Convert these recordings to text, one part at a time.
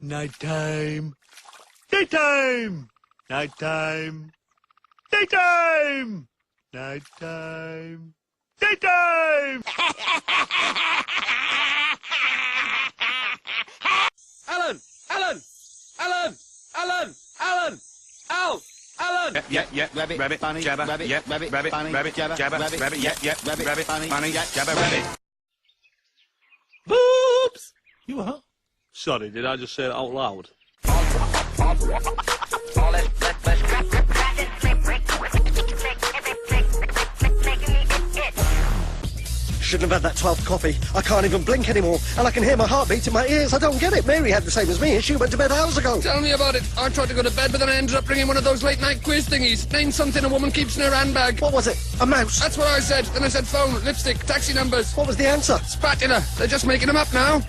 Nighttime. Daytime. Nighttime. Daytime. Nighttime. Daytime. Alan! Alan! Alan! Alan! Alan! Al! Alan! Yeah, rabbit, bunny, jabber, rabbit, bunny, jabber, rabbit, rabbit, bunny, jabber, rabbit. Boops! You what? Sorry, did I just say that out loud? Shouldn't have had that 12th coffee. I can't even blink anymore, and I can hear my heartbeat in my ears. I don't get it. Mary had the same as me, and she went to bed hours ago. Tell me about it. I tried to go to bed, but then I ended up bringing one of those late-night quiz thingies. Name something a woman keeps in her handbag. What was it? A mouse? That's what I said. Then I said phone, lipstick, taxi numbers. What was the answer? Spatula. They're just making them up now.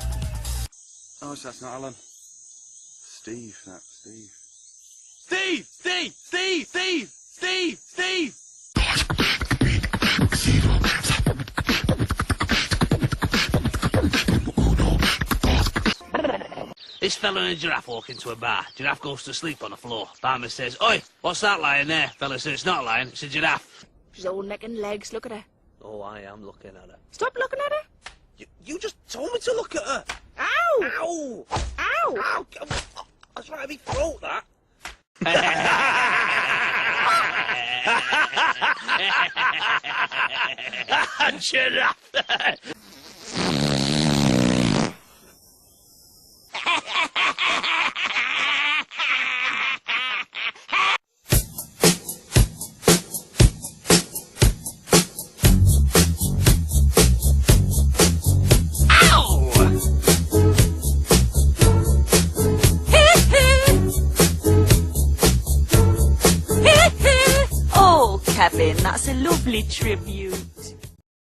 Oh, that's not Alan. Steve, that's Steve. Steve! Steve! Steve! Steve! Steve! Steve! This fella and a giraffe walk into a bar. Giraffe goes to sleep on the floor. Barman says, "Oi, what's that lion there?" Fella says, "It's not a lion, it's a giraffe." She's all neck and legs. Look at her. Oh, I am looking at her. Stop looking at her. You just told me to look at her. Ow! Ow! Ow! Ow! That's right, me throat, that. Giraffe! Oh, Kevin, that's a lovely tribute.